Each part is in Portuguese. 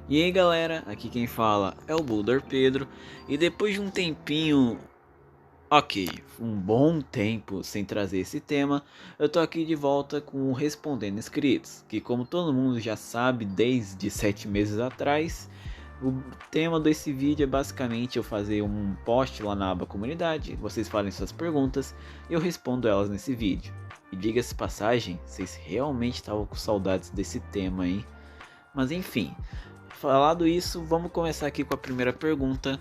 E aí galera, aqui quem fala é o Boulder Pedro. E depois de um tempinho, um bom tempo sem trazer esse tema, eu tô aqui de volta com o Respondendo Inscritos, que como todo mundo já sabe desde 7 meses atrás, o tema desse vídeo é basicamente eu fazer um post lá na aba comunidade, vocês falem suas perguntas e eu respondo elas nesse vídeo. E diga-se passagem, vocês realmente estavam com saudades desse tema, hein? Mas enfim, falado isso, vamos começar aqui com a primeira pergunta,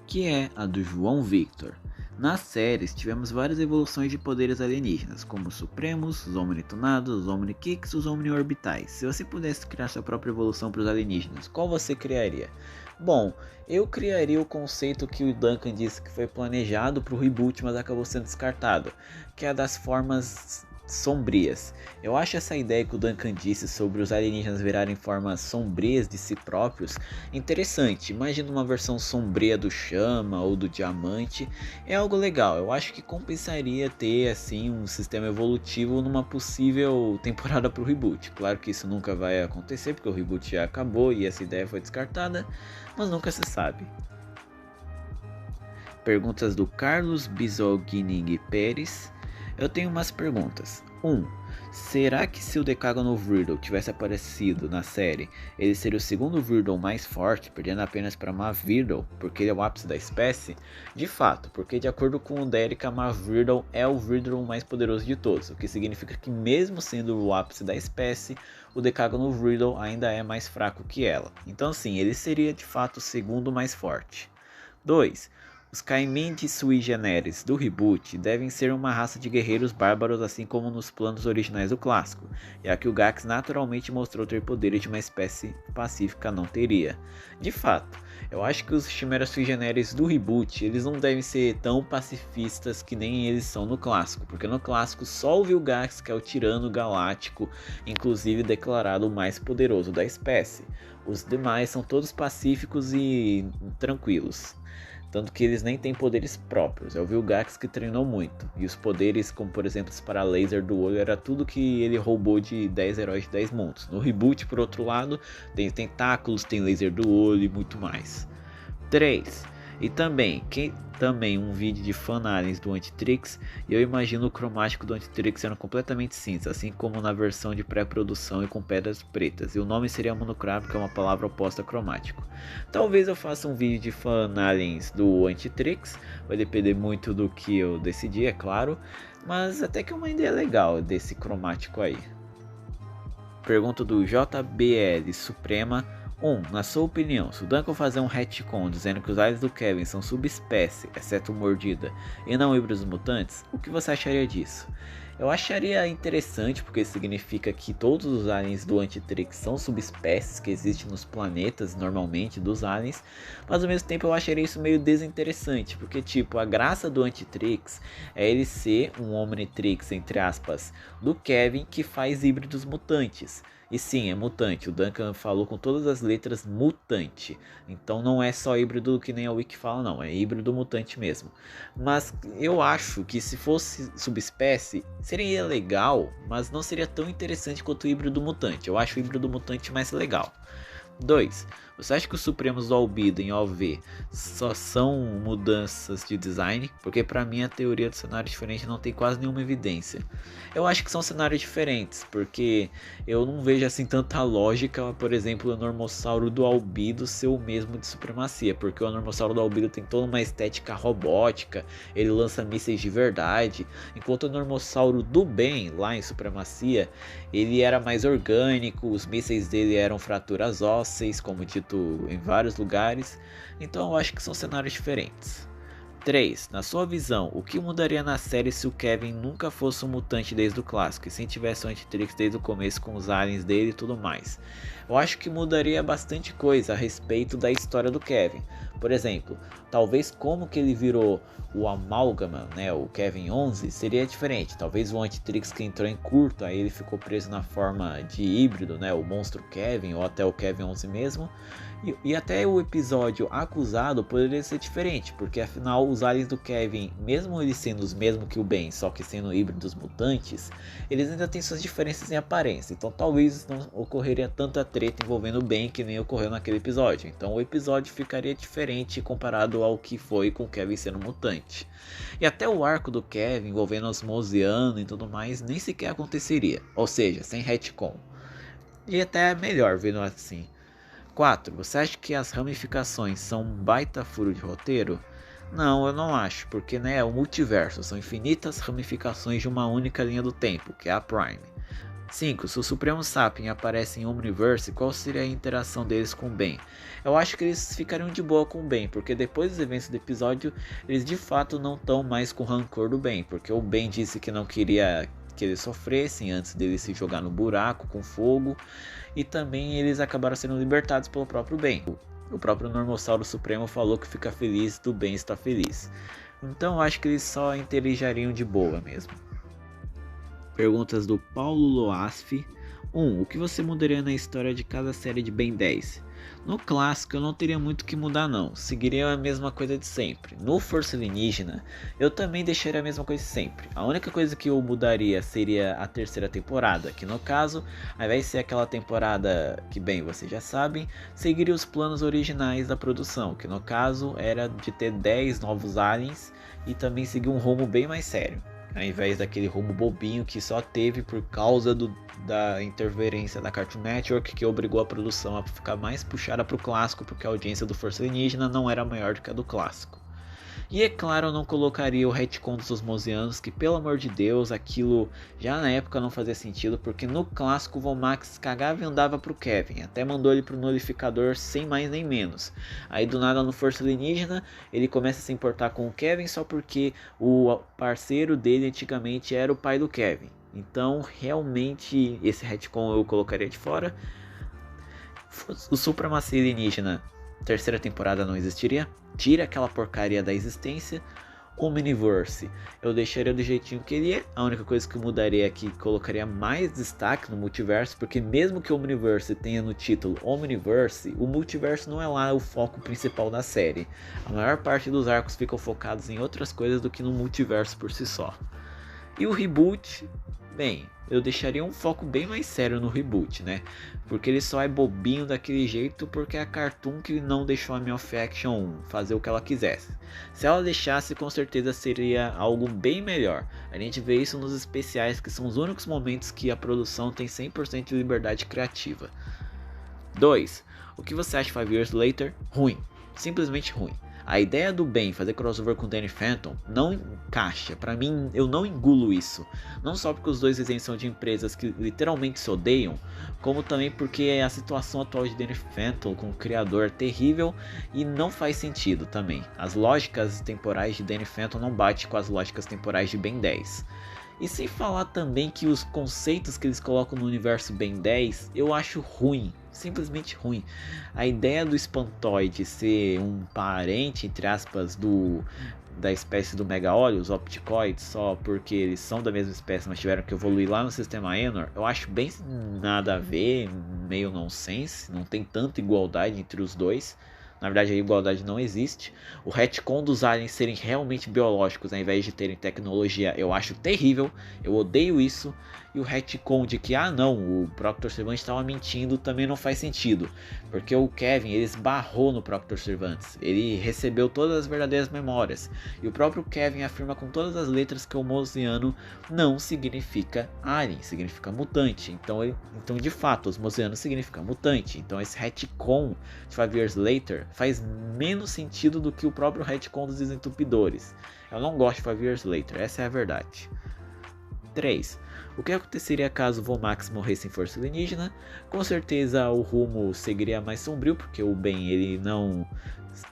que é a do João Victor. Nas séries tivemos várias evoluções de poderes alienígenas, como os Supremos, os Omnitunados, os Omnikicks, os Omniorbitais. Se você pudesse criar sua própria evolução para os alienígenas, qual você criaria? Bom, eu criaria o conceito que o Duncan disse que foi planejado para o reboot, mas acabou sendo descartado, que é a das formas sombrias. Eu acho essa ideia que o Duncan disse sobre os alienígenas virarem formas sombrias de si próprios interessante. Imagina uma versão sombria do Chama ou do Diamante. É algo legal. Eu acho que compensaria ter assim um sistema evolutivo numa possível temporada para o reboot. Claro que isso nunca vai acontecer porque o reboot já acabou e essa ideia foi descartada, mas nunca se sabe. Perguntas do Carlos Bisolguining Pérez. Eu tenho umas perguntas. 1. Será que se o Decágono Virdle tivesse aparecido na série, ele seria o segundo Virdle mais forte, perdendo apenas para Mavirdle, porque ele é o ápice da espécie? De fato, porque de acordo com o Derek, a Mavirdle é o Virdle mais poderoso de todos, o que significa que mesmo sendo o ápice da espécie, o Decágono Virdle ainda é mais fraco que ela. Então sim, ele seria de fato o segundo mais forte. 2. Os Kaimin Sui Generis do reboot devem ser uma raça de guerreiros bárbaros assim como nos planos originais do clássico, já que o Gax naturalmente mostrou ter poderes de uma espécie pacífica não teria. De fato, eu acho que os Chimera Sui Generis do reboot eles não devem ser tão pacifistas que nem eles são no clássico, porque no clássico só o Vilgax que é o tirano galáctico, inclusive declarado o mais poderoso da espécie. Os demais são todos pacíficos e tranquilos. Tanto que eles nem têm poderes próprios. É o Vilgax que treinou muito. E os poderes, como por exemplo disparar laser do olho, era tudo que ele roubou de 10 heróis de 10 mundos. No reboot, por outro lado, tem tentáculos, tem laser do olho e muito mais. 3. E também um vídeo de fan-aliens do Antitrix, e eu imagino o cromático do Antitrix sendo completamente cinza, assim como na versão de pré-produção e com pedras pretas, e o nome seria monocrável, que é uma palavra oposta a cromático. Talvez eu faça um vídeo de fan-aliens do Antitrix, vai depender muito do que eu decidir, é claro, mas até que é uma ideia legal desse cromático aí. Pergunta do JBL Suprema. 1. Na sua opinião, se o Duncan fazer um retcon dizendo que os aliens do Kevin são subespécie, exceto mordida, e não híbridos mutantes, o que você acharia disso? Eu acharia interessante porque significa que todos os aliens do Antitrix são subespécies que existem nos planetas normalmente dos aliens, mas ao mesmo tempo eu acharia isso meio desinteressante, porque tipo, a graça do Antitrix é ele ser um Omnitrix, entre aspas, do Kevin que faz híbridos mutantes. E sim, é mutante. O Duncan falou com todas as letras mutante. Então não é só híbrido que nem a Wiki fala, não. É híbrido mutante mesmo. Mas eu acho que se fosse subespécie, seria legal, mas não seria tão interessante quanto o híbrido mutante. Eu acho o híbrido mutante mais legal. 2. Você acha que os Supremos do Albedo em OV só são mudanças de design? Porque para mim a teoria do cenário diferente não tem quase nenhuma evidência. Eu acho que são cenários diferentes, porque eu não vejo assim tanta lógica, por exemplo, o Normossauro do Albedo ser o mesmo de Supremacia, porque o Normossauro do Albedo tem toda uma estética robótica, ele lança mísseis de verdade, enquanto o Normossauro do Bem, lá em Supremacia, ele era mais orgânico, os mísseis dele eram fraturas ósseas, como dito em vários lugares, então eu acho que são cenários diferentes. 3. Na sua visão, o que mudaria na série se o Kevin nunca fosse um mutante desde o clássico e sem tivesse o Antitrix desde o começo com os aliens dele e tudo mais? Eu acho que mudaria bastante coisa a respeito da história do Kevin. Por exemplo, talvez como que ele virou o Amálgama, né, o Kevin 11, seria diferente. Talvez o Antitrix que entrou em curto, aí ele ficou preso na forma de híbrido, né, o monstro Kevin ou até o Kevin 11 mesmo. E até o episódio Acusado poderia ser diferente, porque afinal os aliens do Kevin, mesmo eles sendo os mesmos que o Ben, só que sendo híbridos mutantes, eles ainda têm suas diferenças em aparência, então talvez não ocorreria tanta treta envolvendo o Ben que nem ocorreu naquele episódio. Então o episódio ficaria diferente comparado ao que foi com o Kevin sendo mutante. E até o arco do Kevin envolvendo os Mosianos e tudo mais nem sequer aconteceria, ou seja, sem retcon. E até é melhor vendo assim. 4. Você acha que as ramificações são um baita furo de roteiro? Não, eu não acho, porque é o multiverso, são infinitas ramificações de uma única linha do tempo, que é a Prime. 5. Se o Supremo Sapien aparece em Omniverse, qual seria a interação deles com o Ben? Eu acho que eles ficariam de boa com o Ben, porque depois dos eventos do episódio, eles de fato não estão mais com rancor do Ben, porque o Ben disse que não queria que eles sofressem antes dele se jogar no buraco com fogo, e também eles acabaram sendo libertados pelo próprio Ben. O próprio Normossauro Supremo falou que fica feliz do Ben estar feliz. Então eu acho que eles só interagiriam de boa mesmo. Perguntas do Paulo Loasfi. 1. O que você mudaria na história de cada série de Ben 10? No clássico eu não teria muito o que mudar não, seguiria a mesma coisa de sempre. No Força Alienígena eu também deixaria a mesma coisa de sempre. A única coisa que eu mudaria seria a terceira temporada, que no caso, ao invés de ser aquela temporada que bem vocês já sabem, seguiria os planos originais da produção, que no caso era de ter 10 novos aliens e também seguir um rumo bem mais sério, ao invés daquele rumo bobinho que só teve por causa da interferência da Cartoon Network, que obrigou a produção a ficar mais puxada para o clássico, porque a audiência do Força Alienígena não era maior do que a do clássico. E é claro, eu não colocaria o retcon dos Osmosianos, que pelo amor de Deus, aquilo já na época não fazia sentido, porque no clássico o Vomax cagava e andava pro Kevin, até mandou ele pro Nullificador sem mais nem menos. Aí do nada no Força Alienígena, ele começa a se importar com o Kevin só porque o parceiro dele antigamente era o pai do Kevin. Então realmente esse retcon eu colocaria de fora. O Supremacia Alienígena terceira temporada não existiria. Tira aquela porcaria da existência. Omniverse eu deixaria do jeitinho que ele é. A única coisa que eu mudaria é que colocaria mais destaque no multiverso, porque mesmo que o Omniverse tenha no título Omniverse, o multiverso não é lá o foco principal da série. A maior parte dos arcos ficam focados em outras coisas do que no multiverso por si só. E o reboot, bem, eu deixaria um foco bem mais sério no reboot, né? Porque ele só é bobinho daquele jeito porque é a Cartoon que não deixou a Meow Action fazer o que ela quisesse. Se ela deixasse, com certeza seria algo bem melhor. A gente vê isso nos especiais, que são os únicos momentos que a produção tem 100% de liberdade criativa. 2. O que você acha de 5 Years Later? Ruim. Simplesmente ruim. A ideia do Ben fazer crossover com Danny Phantom não encaixa. Pra mim, eu não engulo isso. Não só porque os dois desenhos são de empresas que literalmente se odeiam, como também porque a situação atual de Danny Phantom com o criador é terrível e não faz sentido também. As lógicas temporais de Danny Phantom não batem com as lógicas temporais de Ben 10. E sem falar também que os conceitos que eles colocam no universo Ben 10 eu acho ruim, simplesmente ruim. A ideia do Espantoide ser um parente, entre aspas, da espécie do Megaolho, os Opticoides, só porque eles são da mesma espécie, mas tiveram que evoluir lá no sistema Enor, eu acho bem nada a ver, meio nonsense, não tem tanta igualdade entre os dois. Na verdade a igualdade não existe. O retcon dos aliens serem realmente biológicos ao invés de terem tecnologia eu acho terrível. Eu odeio isso. E o retcon de que não, o Proctor Cervantes estava mentindo também não faz sentido. Porque o Kevin ele esbarrou no Proctor Cervantes. Ele recebeu todas as verdadeiras memórias. E o próprio Kevin afirma com todas as letras que o Osmosiano não significa alien, significa mutante. Então de fato, Osmosiano significa mutante. Então esse retcon de 5 Years Later faz menos sentido do que o próprio retcon dos Desentupidores. Eu não gosto de 5 Years Later, essa é a verdade. 3. O que aconteceria caso Vomax morresse em Força Alienígena? Com certeza o rumo seguiria mais sombrio, porque o Ben ele não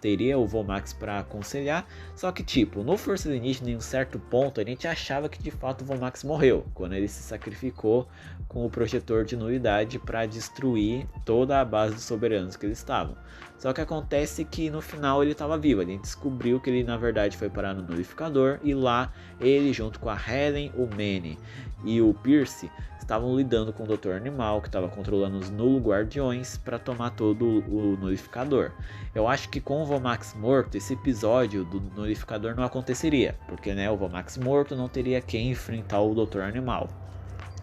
teria o Vomax para aconselhar. Só que no Força Alienígena em um certo ponto a gente achava que de fato o Vomax morreu, quando ele se sacrificou com o projetor de nulidade para destruir toda a base dos soberanos que eles estavam. Só que acontece que no final ele estava vivo, a gente descobriu que ele na verdade foi parar no Nullificador e lá ele junto com a Helen, o Manny e o Pierce estavam lidando com o Dr. Animal, que estava controlando os Null Guardiões para tomar todo o Nulificador. Eu acho que com o Vomax morto, esse episódio do Nulificador não aconteceria, porque né, o Vomax morto não teria quem enfrentar o Dr. Animal.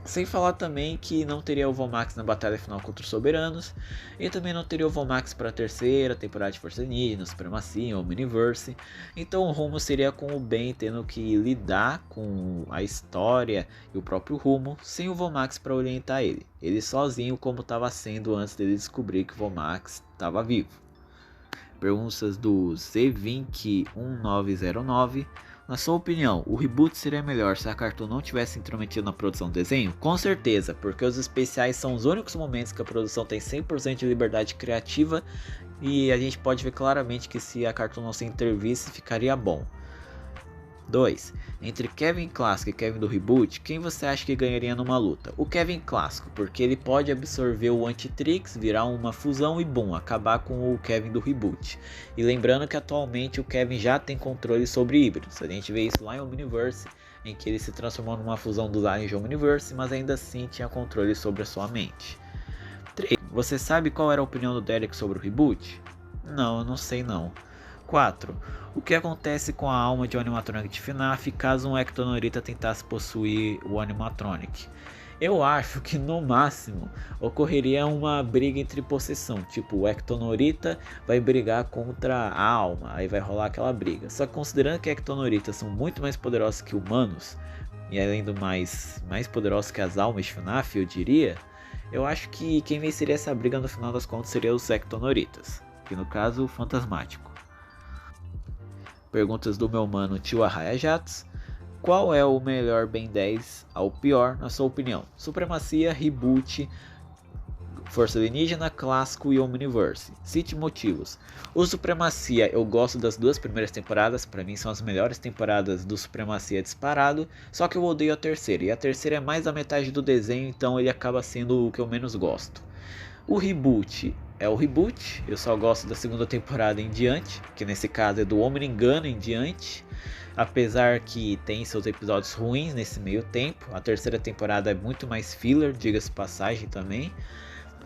Sem falar também que não teria o Vomax na batalha final contra os Soberanos, e também não teria o Vomax para a terceira temporada de Força Alienígena, Supremacia, Omniverse. Então o rumo seria com o Ben tendo que lidar com a história e o próprio rumo, sem o Vomax para orientar ele. Ele sozinho, como estava sendo antes dele descobrir que o Vomax estava vivo. Perguntas do Z201909. Na sua opinião, o reboot seria melhor se a Cartoon não tivesse intrometido na produção do desenho? Com certeza, porque os especiais são os únicos momentos que a produção tem 100% de liberdade criativa e a gente pode ver claramente que se a Cartoon não se intervisse, ficaria bom. 2. Entre Kevin clássico e Kevin do reboot, quem você acha que ganharia numa luta? O Kevin clássico, porque ele pode absorver o Antitrix, virar uma fusão e boom, acabar com o Kevin do reboot. E lembrando que atualmente o Kevin já tem controle sobre híbridos. A gente vê isso lá em Omniverse, em que ele se transformou numa fusão dos aliens de Omniverse, mas ainda assim tinha controle sobre a sua mente. 3. Você sabe qual era a opinião do Derek sobre o reboot? Não, eu não sei não. 4. O que acontece com a alma de um animatronic de FNAF caso um Ectonorita tentasse possuir o animatronic? Eu acho que no máximo ocorreria uma briga entre possessão, tipo o Ectonorita vai brigar contra a alma, aí vai rolar aquela briga. Só que considerando que Ectonoritas são muito mais poderosos que humanos, e além do mais poderosos que as almas de FNAF, eu diria, eu acho que quem venceria essa briga no final das contas seria os Ectonoritas, que no caso o Fantasmático. Perguntas do meu mano Tio Arraia Jatos. Qual é o melhor Ben 10 ao pior, na sua opinião? Supremacia, Reboot, Força Alienígena, Clássico e Omniverse. Cite motivos. O Supremacia, eu gosto das duas primeiras temporadas, para mim são as melhores temporadas do Supremacia disparado, só que eu odeio a terceira, e a terceira é mais da metade do desenho, então ele acaba sendo o que eu menos gosto. O Reboot é o Reboot, eu só gosto da segunda temporada em diante, que nesse caso é do Homem-Engano em diante, apesar que tem seus episódios ruins nesse meio tempo. A terceira temporada é muito mais filler, diga-se passagem também,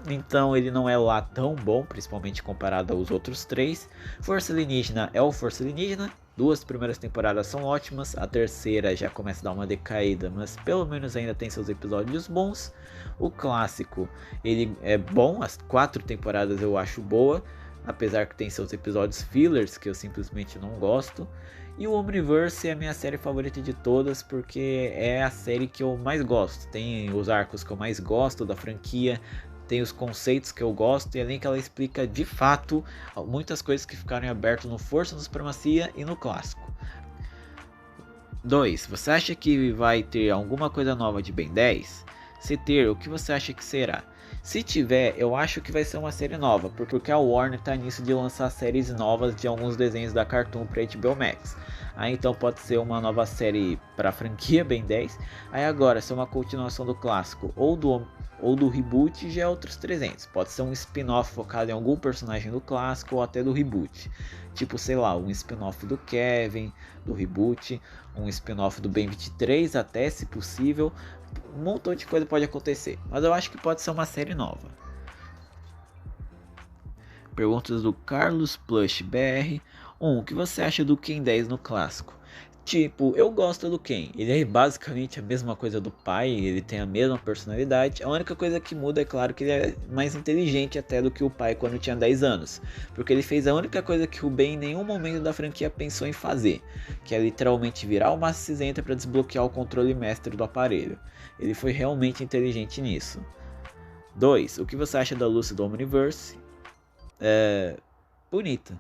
então ele não é lá tão bom, principalmente comparado aos outros três. Força Alienígena é o Força Alienígena. Duas primeiras temporadas são ótimas, a terceira já começa a dar uma decaída, mas pelo menos ainda tem seus episódios bons. O Clássico, ele é bom, as 4 temporadas eu acho boa, apesar que tem seus episódios fillers que eu simplesmente não gosto. E o Omniverse é a minha série favorita de todas, porque é a série que eu mais gosto, tem os arcos que eu mais gosto da franquia, tem os conceitos que eu gosto, e além que ela explica de fato muitas coisas que ficaram abertas no Força, no Supremacia e no Clássico. 2. Você acha que vai ter alguma coisa nova de Ben 10? Se ter, o que você acha que será? Se tiver, eu acho que vai ser uma série nova, porque a Warner está nisso de lançar séries novas de alguns desenhos da Cartoon para HBO Max. Aí então pode ser uma nova série para a franquia Ben 10. Aí agora, se é uma continuação do clássico ou do reboot, já é outros 300. Pode ser um spin-off focado em algum personagem do clássico ou até do reboot. Tipo, sei lá, um spin-off do Kevin, do reboot, um spin-off do Ben 23 até, se possível. Um montão de coisa pode acontecer, mas eu acho que pode ser uma série nova. Perguntas do Carlos Plush BR. O que você acha do Ken 10 no clássico? Tipo, eu gosto do Ken, ele é basicamente a mesma coisa do pai, ele tem a mesma personalidade. A única coisa que muda é claro que ele é mais inteligente até do que o pai quando tinha 10 anos, porque ele fez a única coisa que o Ben em nenhum momento da franquia pensou em fazer, que é literalmente virar o Massa Cinzenta para desbloquear o controle mestre do aparelho. Ele foi realmente inteligente nisso. 2. O que você acha da Lucy do Omniverse? Bonita,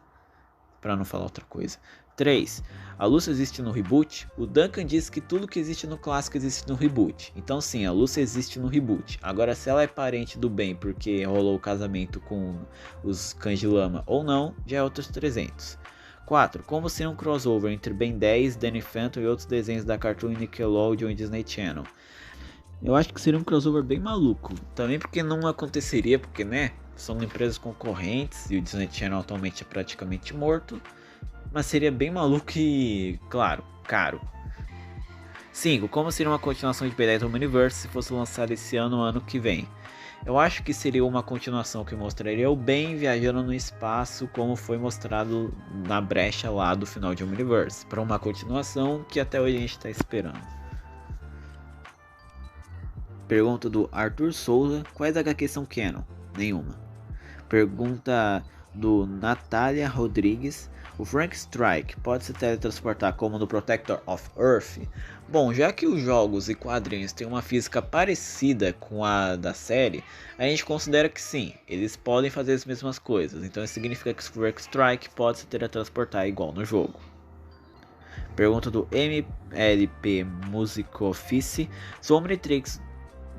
para não falar outra coisa. 3. A Lucy existe no reboot? O Duncan diz que tudo que existe no clássico existe no reboot. Então sim, a Lucy existe no reboot. Agora, se ela é parente do Ben porque rolou o casamento com os Cães de Lama ou não, já é outros 300. 4. Como seria um crossover entre Ben 10, Danny Phantom e outros desenhos da Cartoon, Nickelodeon e Disney Channel? Eu acho que seria um crossover bem maluco. Também porque não aconteceria, porque né, são empresas concorrentes e o Disney Channel atualmente é praticamente morto. Mas seria bem maluco e, claro, caro. 5. Como seria uma continuação de B10 Omniverse se fosse lançado esse ano ou ano que vem? Eu acho que seria uma continuação que mostraria o Ben viajando no espaço, como foi mostrado na brecha lá do final de Omniverse, para uma continuação que até hoje a gente está esperando. Pergunta do Arthur Souza: quais HQs são canon? Nenhuma. Pergunta do Natália Rodrigues: o Frank Strike pode se teletransportar como no Protector of Earth? Bom, já que os jogos e quadrinhos têm uma física parecida com a da série, a gente considera que sim, eles podem fazer as mesmas coisas. Então isso significa que o Frank Strike pode se teletransportar igual no jogo. Pergunta do MLP Music Office: se o Omnitrix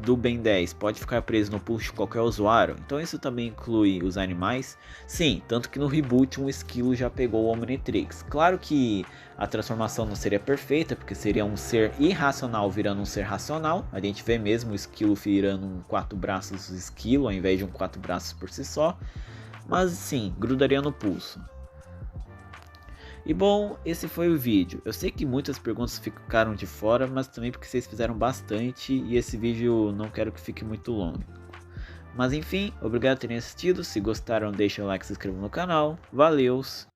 do Ben 10 pode ficar preso no pulso de qualquer usuário, então isso também inclui os animais? Sim, tanto que no reboot um esquilo já pegou o Omnitrix. Claro que a transformação não seria perfeita, porque seria um ser irracional virando um ser racional. A gente vê mesmo o esquilo virando um 4 braços esquilo ao invés de um 4 braços por si só, mas sim, grudaria no pulso. E bom, esse foi o vídeo. Eu sei que muitas perguntas ficaram de fora, mas também porque vocês fizeram bastante e esse vídeo não quero que fique muito longo. Mas enfim, obrigado por terem assistido. Se gostaram, deixem o like e se inscrevam no canal. Valeus!